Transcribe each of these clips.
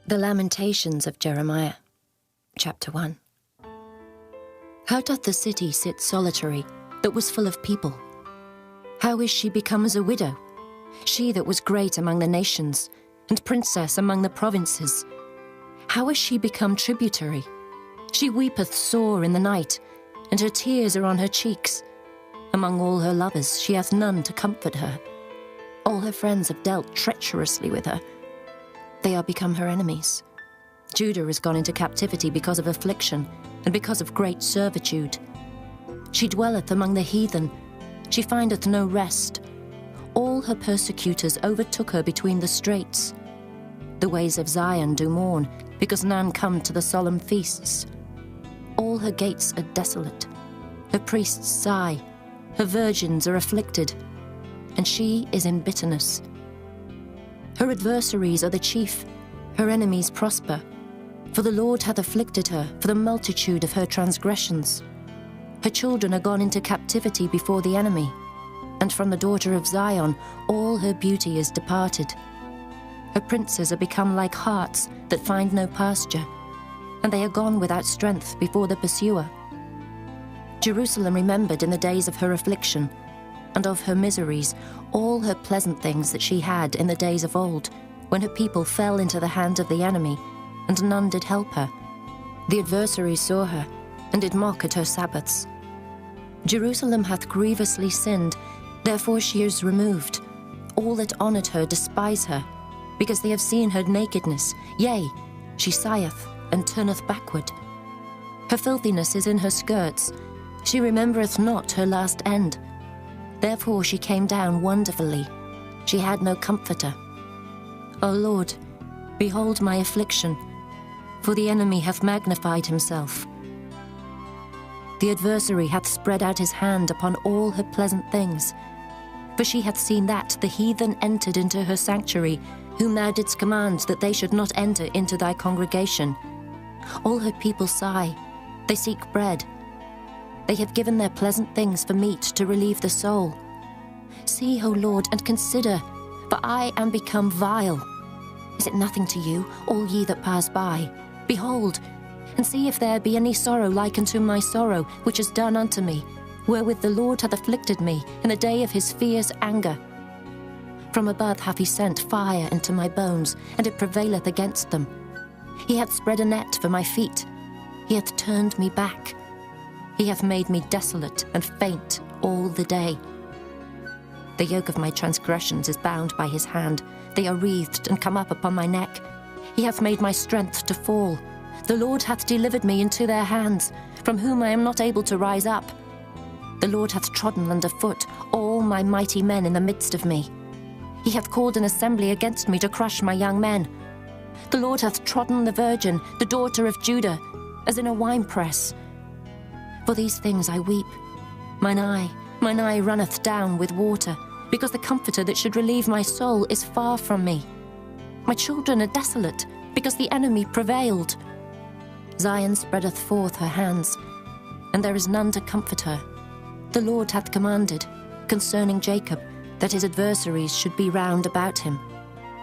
The Lamentations of Jeremiah, Chapter 1. How doth the city sit solitary, that was full of people? How is she become as a widow, she that was great among the nations, and princess among the provinces? How is she become tributary? She weepeth sore in the night, and her tears are on her cheeks. Among all her lovers she hath none to comfort her. All her friends have dealt treacherously with her. They are become her enemies. Judah is gone into captivity because of affliction, and because of great servitude. She dwelleth among the heathen, she findeth no rest. All her persecutors overtook her between the straits. The ways of Zion do mourn, because none come to the solemn feasts. All her gates are desolate, her priests sigh, her virgins are afflicted, and she is in bitterness. Her adversaries are the chief, her enemies prosper. For the Lord hath afflicted her for the multitude of her transgressions. Her children are gone into captivity before the enemy, and from the daughter of Zion all her beauty is departed. Her princes are become like harts that find no pasture, and they are gone without strength before the pursuer. Jerusalem remembered in the days of her affliction, and of her miseries, all her pleasant things that she had in the days of old, when her people fell into the hand of the enemy, and none did help her. The adversaries saw her, and did mock at her Sabbaths. Jerusalem hath grievously sinned, therefore she is removed. All that honoured her despise her, because they have seen her nakedness. Yea, she sigheth, and turneth backward. Her filthiness is in her skirts, she remembereth not her last end. Therefore she came down wonderfully, she had no comforter. O Lord, behold my affliction, for the enemy hath magnified himself. The adversary hath spread out his hand upon all her pleasant things. For she hath seen that the heathen entered into her sanctuary, whom thou didst command that they should not enter into thy congregation. All her people sigh, they seek bread. They have given their pleasant things for meat to relieve the soul. See, O Lord, and consider, for I am become vile. Is it nothing to you, all ye that pass by? Behold, and see if there be any sorrow like unto my sorrow, which is done unto me, wherewith the Lord hath afflicted me in the day of his fierce anger. From above hath he sent fire into my bones, and it prevaileth against them. He hath spread a net for my feet, he hath turned me back. He hath made me desolate and faint all the day. The yoke of my transgressions is bound by his hand. They are wreathed and come up upon my neck. He hath made my strength to fall. The Lord hath delivered me into their hands, from whom I am not able to rise up. The Lord hath trodden under foot all my mighty men in the midst of me. He hath called an assembly against me to crush my young men. The Lord hath trodden the virgin, the daughter of Judah, as in a winepress. For these things I weep. Mine eye runneth down with water, because the comforter that should relieve my soul is far from me. My children are desolate, because the enemy prevailed. Zion spreadeth forth her hands, and there is none to comfort her. The Lord hath commanded, concerning Jacob, that his adversaries should be round about him.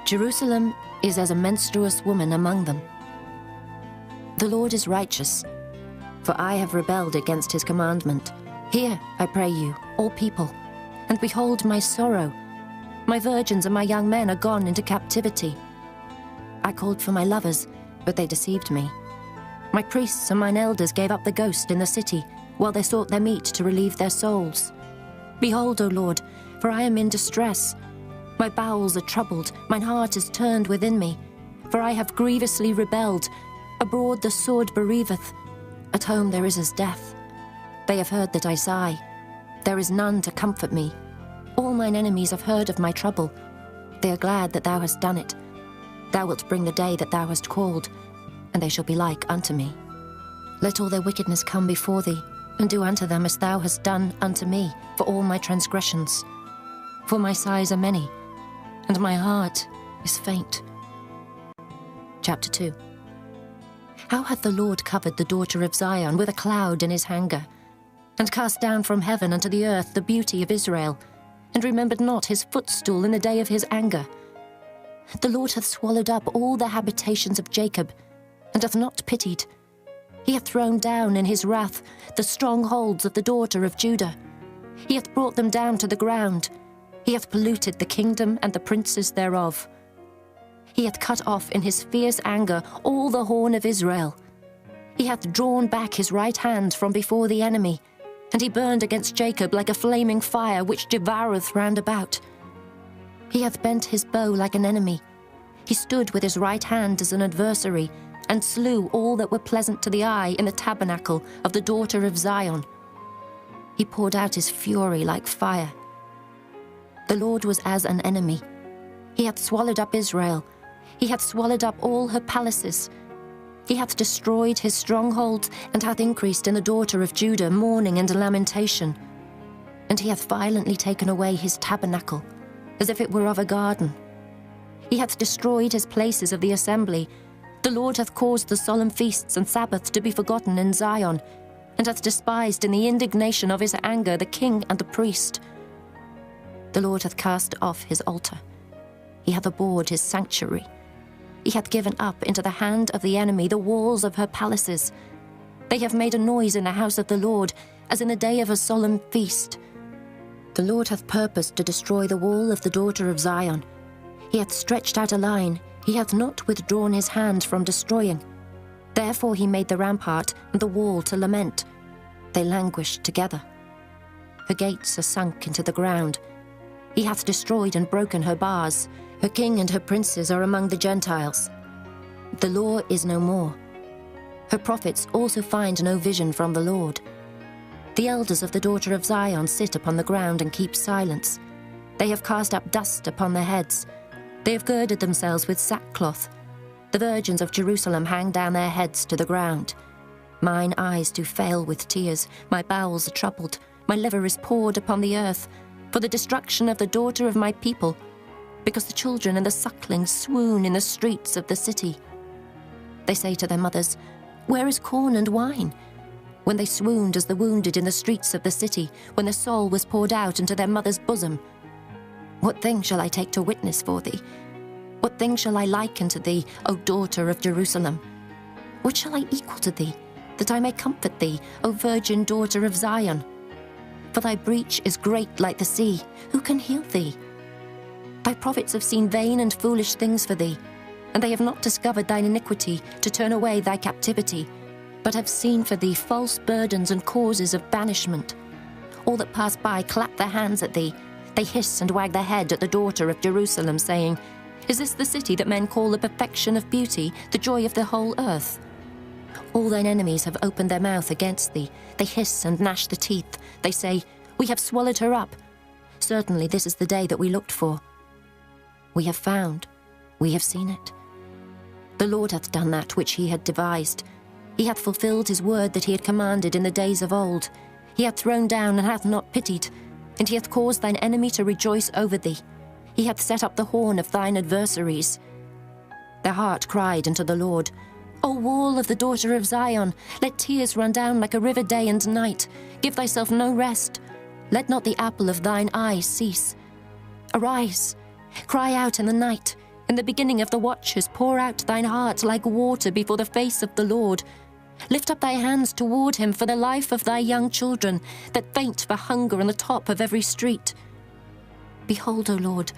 Jerusalem is as a menstruous woman among them. The Lord is righteous, for I have rebelled against his commandment. Hear, I pray you, all people, and behold my sorrow. My virgins and my young men are gone into captivity. I called for my lovers, but they deceived me. My priests and mine elders gave up the ghost in the city, while they sought their meat to relieve their souls. Behold, O Lord, for I am in distress. My bowels are troubled, mine heart is turned within me, for I have grievously rebelled. Abroad the sword bereaveth, at home there is as death. They have heard that I sigh. There is none to comfort me. All mine enemies have heard of my trouble. They are glad that thou hast done it. Thou wilt bring the day that thou hast called, and they shall be like unto me. Let all their wickedness come before thee, and do unto them as thou hast done unto me for all my transgressions. For my sighs are many, and my heart is faint. Chapter 2. How hath the Lord covered the daughter of Zion with a cloud in his anger, and cast down from heaven unto the earth the beauty of Israel, and remembered not his footstool in the day of his anger. The Lord hath swallowed up all the habitations of Jacob, and hath not pitied. He hath thrown down in his wrath the strongholds of the daughter of Judah. He hath brought them down to the ground. He hath polluted the kingdom and the princes thereof. He hath cut off in his fierce anger all the horn of Israel. He hath drawn back his right hand from before the enemy, and he burned against Jacob like a flaming fire which devoureth round about. He hath bent his bow like an enemy. He stood with his right hand as an adversary, and slew all that were pleasant to the eye in the tabernacle of the daughter of Zion. He poured out his fury like fire. The Lord was as an enemy. He hath swallowed up Israel. He hath swallowed up all her palaces. He hath destroyed his strongholds, and hath increased in the daughter of Judah mourning and lamentation. And he hath violently taken away his tabernacle, as if it were of a garden. He hath destroyed his places of the assembly. The Lord hath caused the solemn feasts and Sabbaths to be forgotten in Zion, and hath despised in the indignation of his anger the king and the priest. The Lord hath cast off his altar. He hath abhorred his sanctuary. He hath given up into the hand of the enemy the walls of her palaces. They have made a noise in the house of the Lord, as in the day of a solemn feast. The Lord hath purposed to destroy the wall of the daughter of Zion. He hath stretched out a line. He hath not withdrawn his hand from destroying. Therefore he made the rampart and the wall to lament. They languished together. Her gates are sunk into the ground. He hath destroyed and broken her bars. Her king and her princes are among the Gentiles. The law is no more. Her prophets also find no vision from the Lord. The elders of the daughter of Zion sit upon the ground and keep silence. They have cast up dust upon their heads. They have girded themselves with sackcloth. The virgins of Jerusalem hang down their heads to the ground. Mine eyes do fail with tears. My bowels are troubled. My liver is poured upon the earth, for the destruction of the daughter of my people, because the children and the sucklings swoon in the streets of the city. They say to their mothers, "Where is corn and wine?" When they swooned as the wounded in the streets of the city, when their soul was poured out into their mother's bosom. What thing shall I take to witness for thee? What thing shall I liken to thee, O daughter of Jerusalem? What shall I equal to thee, that I may comfort thee, O virgin daughter of Zion? For thy breach is great like the sea. Who can heal thee? Thy prophets have seen vain and foolish things for thee, and they have not discovered thine iniquity to turn away thy captivity, but have seen for thee false burdens and causes of banishment. All that pass by clap their hands at thee. They hiss and wag their head at the daughter of Jerusalem, saying, "Is this the city that men call the perfection of beauty, the joy of the whole earth?" All thine enemies have opened their mouth against thee. They hiss and gnash the teeth. They say, "We have swallowed her up. Certainly this is the day that we looked for. We have found, we have seen it. The Lord hath done that which he had devised. He hath fulfilled his word that he had commanded in the days of old. He hath thrown down and hath not pitied, and he hath caused thine enemy to rejoice over thee. He hath set up the horn of thine adversaries. Their heart cried unto the Lord, O wall of the daughter of Zion, let tears run down like a river day and night. Give thyself no rest. Let not the apple of thine eye cease. Arise, cry out in the night. In the beginning of the watches, pour out thine heart like water before the face of the Lord. Lift up thy hands toward him for the life of thy young children, that faint for hunger on the top of every street. Behold, O Lord,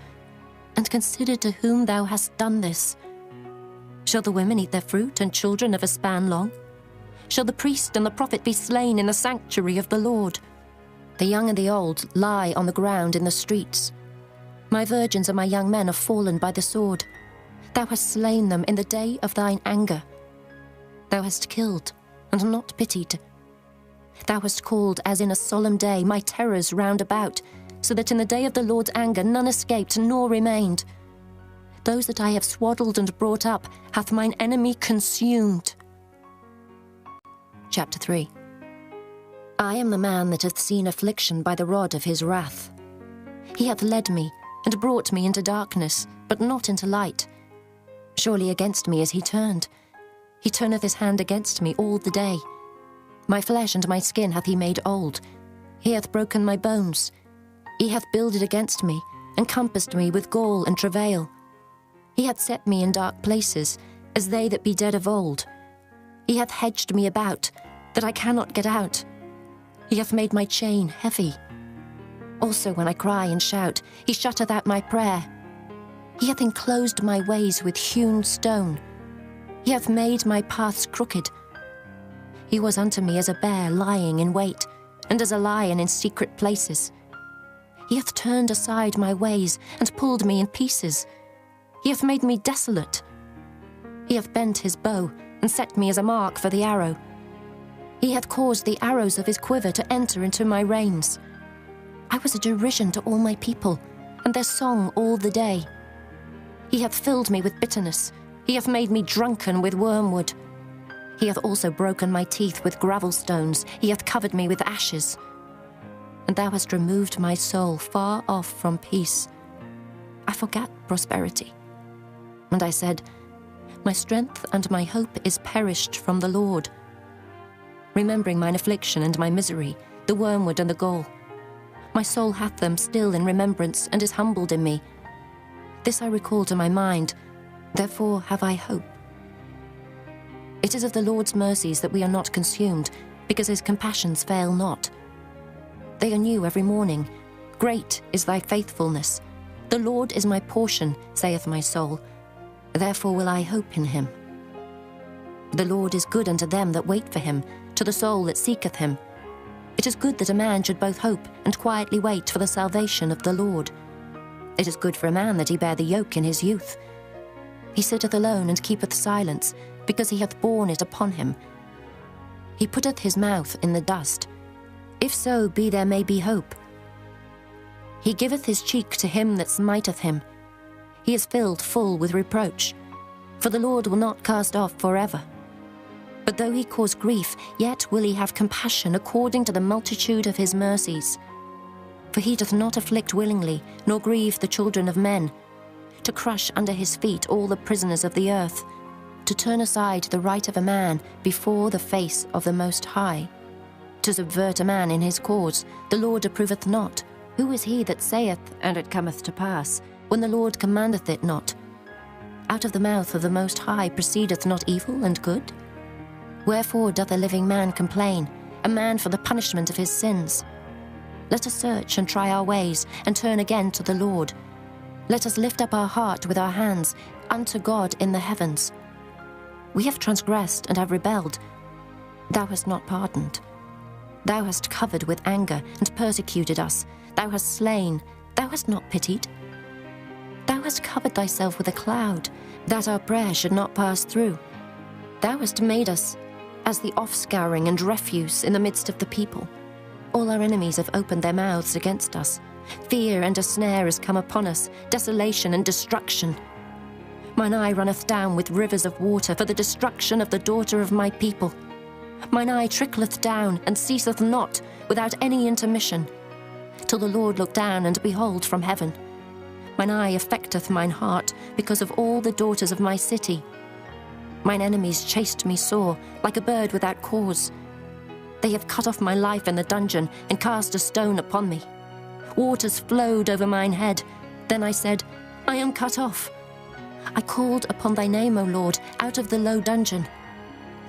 and consider to whom thou hast done this. Shall the women eat their fruit, and children of a span long? Shall the priest and the prophet be slain in the sanctuary of the Lord? The young and the old lie on the ground in the streets. My virgins and my young men are fallen by the sword. Thou hast slain them in the day of thine anger. Thou hast killed and not pitied. Thou hast called as in a solemn day my terrors round about, so that in the day of the Lord's anger none escaped nor remained. Those that I have swaddled and brought up hath mine enemy consumed. Chapter 3. I am the man that hath seen affliction by the rod of his wrath. He hath led me and brought me into darkness, but not into light. Surely against me is he turned. He turneth his hand against me all the day. My flesh and my skin hath he made old. He hath broken my bones. He hath builded against me, and compassed me with gall and travail. He hath set me in dark places, as they that be dead of old. He hath hedged me about, that I cannot get out. He hath made my chain heavy. Also when I cry and shout, he shutteth out my prayer. He hath enclosed my ways with hewn stone. He hath made my paths crooked. He was unto me as a bear lying in wait, and as a lion in secret places. He hath turned aside my ways, and pulled me in pieces. He hath made me desolate. He hath bent his bow, and set me as a mark for the arrow. He hath caused the arrows of his quiver to enter into my reins. I was a derision to all my people, and their song all the day. He hath filled me with bitterness. He hath made me drunken with wormwood. He hath also broken my teeth with gravel stones. He hath covered me with ashes. And thou hast removed my soul far off from peace. I forgat prosperity. And I said, my strength and my hope is perished from the Lord. Remembering mine affliction and my misery, the wormwood and the gall. My soul hath them still in remembrance, and is humbled in me. This I recall to my mind, therefore have I hope. It is of the Lord's mercies that we are not consumed, because his compassions fail not. They are new every morning. Great is thy faithfulness. The Lord is my portion, saith my soul. Therefore will I hope in him. The Lord is good unto them that wait for him, to the soul that seeketh him. It is good that a man should both hope and quietly wait for the salvation of the Lord. It is good for a man that he bear the yoke in his youth. He sitteth alone and keepeth silence, because he hath borne it upon him. He putteth his mouth in the dust. If so be there may be hope. He giveth his cheek to him that smiteth him. He is filled full with reproach. For the Lord will not cast off forever. But though he cause grief, yet will he have compassion according to the multitude of his mercies. For he doth not afflict willingly, nor grieve the children of men, to crush under his feet all the prisoners of the earth, to turn aside the right of a man before the face of the Most High, to subvert a man in his cause, the Lord approveth not. Who is he that saith, and it cometh to pass, when the Lord commandeth it not? Out of the mouth of the Most High proceedeth not evil and good? Wherefore doth a living man complain, a man for the punishment of his sins? Let us search and try our ways, and turn again to the Lord. Let us lift up our heart with our hands unto God in the heavens. We have transgressed and have rebelled. Thou hast not pardoned. Thou hast covered with anger and persecuted us. Thou hast slain. Thou hast not pitied. Thou hast covered thyself with a cloud, that our prayer should not pass through. Thou hast made us as the offscouring and refuse in the midst of the people. All our enemies have opened their mouths against us. Fear and a snare is come upon us, desolation and destruction. Mine eye runneth down with rivers of water for the destruction of the daughter of my people. Mine eye trickleth down and ceaseth not without any intermission, till the Lord look down and behold from heaven. Mine eye affecteth mine heart because of all the daughters of my city. Mine enemies chased me sore, like a bird without cause. They have cut off my life in the dungeon, and cast a stone upon me. Waters flowed over mine head. Then I said, I am cut off. I called upon thy name, O Lord, out of the low dungeon.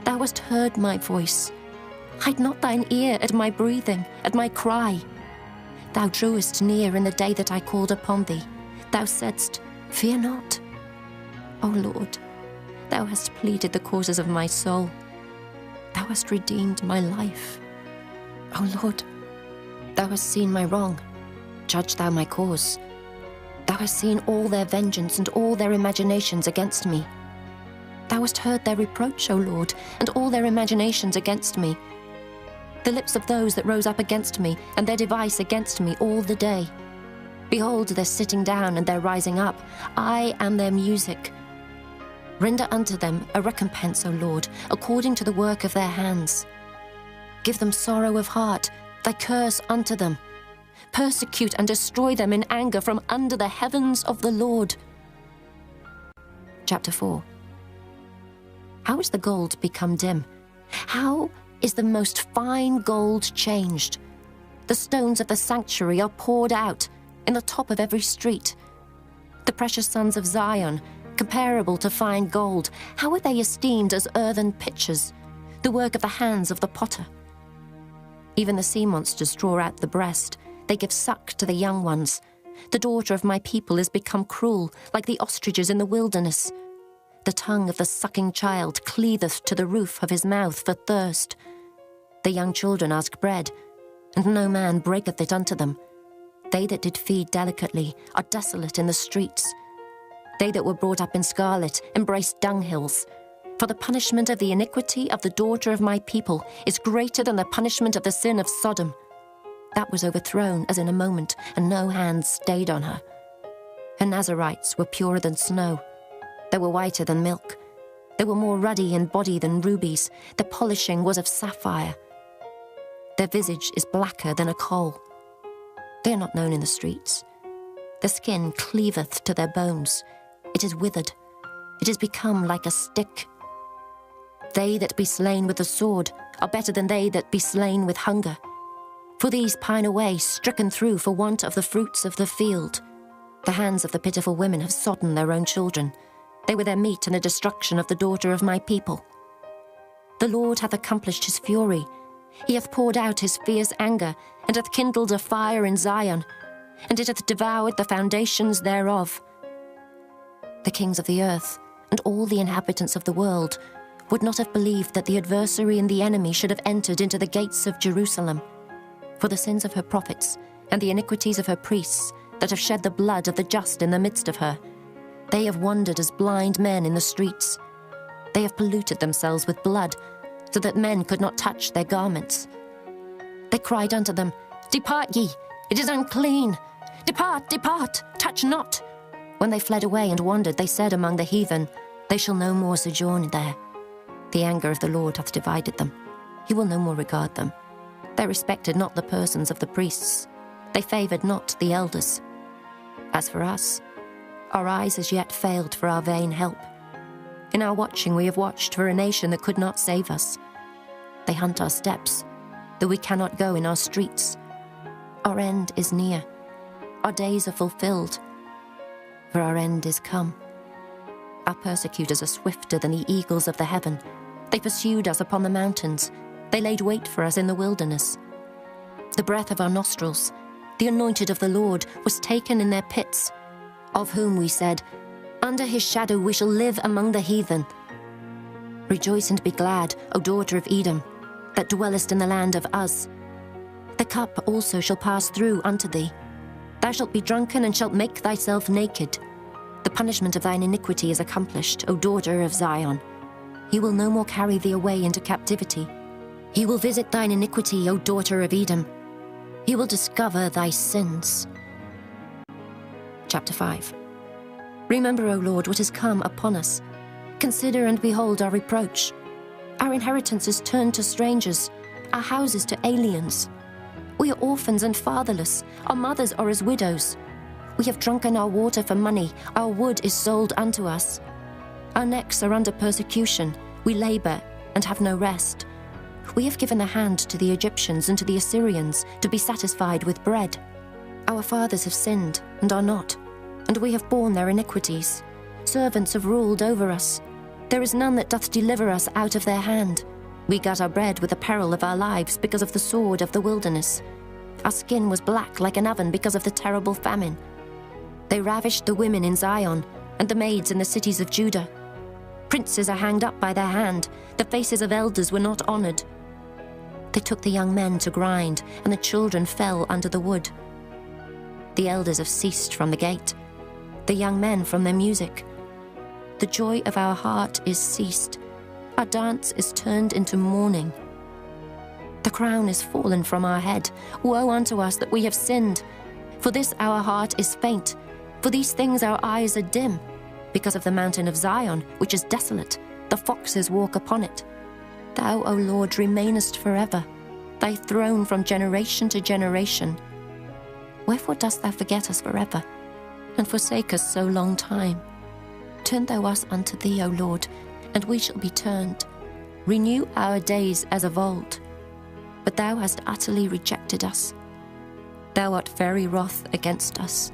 Thou hast heard my voice. Hide not thine ear at my breathing, at my cry. Thou drewest near in the day that I called upon thee. Thou saidst, fear not. O Lord, thou hast pleaded the causes of my soul. Thou hast redeemed my life. O Lord, thou hast seen my wrong. Judge thou my cause. Thou hast seen all their vengeance and all their imaginations against me. Thou hast heard their reproach, O Lord, and all their imaginations against me. The lips of those that rose up against me, and their device against me all the day. Behold their sitting down and their rising up. I am their music. Render unto them a recompense, O Lord, according to the work of their hands. Give them sorrow of heart, thy curse unto them. Persecute and destroy them in anger from under the heavens of the Lord. Chapter 4. How is the gold become dim? How is the most fine gold changed? The stones of the sanctuary are poured out in the top of every street. The precious sons of Zion comparable to fine gold, how are they esteemed as earthen pitchers, the work of the hands of the potter? Even the sea monsters draw out the breast. They give suck to the young ones. The daughter of my people is become cruel, like the ostriches in the wilderness. The tongue of the sucking child cleaveth to the roof of his mouth for thirst. The young children ask bread, and no man breaketh it unto them. They that did feed delicately are desolate in the streets. They that were brought up in scarlet embrace dunghills. For the punishment of the iniquity of the daughter of my people is greater than the punishment of the sin of Sodom. That was overthrown as in a moment, and no hand stayed on her. Her Nazarites were purer than snow. They were whiter than milk. They were more ruddy in body than rubies. Their polishing was of sapphire. Their visage is blacker than a coal. They are not known in the streets. The skin cleaveth to their bones. It is withered. It is become like a stick. They that be slain with the sword are better than they that be slain with hunger. For these pine away, stricken through for want of the fruits of the field. The hands of the pitiful women have sodden their own children. They were their meat in the destruction of the daughter of my people. The Lord hath accomplished his fury. He hath poured out his fierce anger, and hath kindled a fire in Zion, and it hath devoured the foundations thereof. The kings of the earth, and all the inhabitants of the world, would not have believed that the adversary and the enemy should have entered into the gates of Jerusalem. For the sins of her prophets, and the iniquities of her priests, that have shed the blood of the just in the midst of her, they have wandered as blind men in the streets. They have polluted themselves with blood, so that men could not touch their garments. They cried unto them, Depart ye, it is unclean. Depart, depart, touch not. When they fled away and wandered, they said among the heathen, They shall no more sojourn there. The anger of the Lord hath divided them. He will no more regard them. They respected not the persons of the priests. They favoured not the elders. As for us, our eyes as yet failed for our vain help. In our watching we have watched for a nation that could not save us. They hunt our steps, though we cannot go in our streets. Our end is near. Our days are fulfilled, for our end is come. Our persecutors are swifter than the eagles of the heaven. They pursued us upon the mountains. They laid wait for us in the wilderness. The breath of our nostrils, the anointed of the Lord, was taken in their pits, of whom we said, Under his shadow we shall live among the heathen. Rejoice and be glad, O daughter of Edom, that dwellest in the land of Uz. The cup also shall pass through unto thee. Thou shalt be drunken and shalt make thyself naked. The punishment of thine iniquity is accomplished, O daughter of Zion. He will no more carry thee away into captivity. He will visit thine iniquity, O daughter of Edom. He will discover thy sins. Chapter 5. Remember, O Lord, what is come upon us. Consider and behold our reproach. Our inheritance is turned to strangers, our houses to aliens. We are orphans and fatherless. Our mothers are as widows. We have drunken our water for money. Our wood is sold unto us. Our necks are under persecution. We labor and have no rest. We have given the hand to the Egyptians and to the Assyrians to be satisfied with bread. Our fathers have sinned and are not, and we have borne their iniquities. Servants have ruled over us. There is none that doth deliver us out of their hand. We got our bread with the peril of our lives because of the sword of the wilderness. Our skin was black like an oven because of the terrible famine. They ravished the women in Zion and the maids in the cities of Judah. Princes are hanged up by their hand. The faces of elders were not honored. They took the young men to grind, and the children fell under the wood. The elders have ceased from the gate, the young men from their music. The joy of our heart is ceased. Our dance is turned into mourning. The crown is fallen from our head. Woe unto us that we have sinned. For this our heart is faint. For these things our eyes are dim. Because of the mountain of Zion, which is desolate, the foxes walk upon it. Thou, O Lord, remainest forever, thy throne from generation to generation. Wherefore dost thou forget us forever, and forsake us so long time? Turn thou us unto thee, O Lord, and we shall be turned. Renew our days as of old. But thou hast utterly rejected us. Thou art very wroth against us.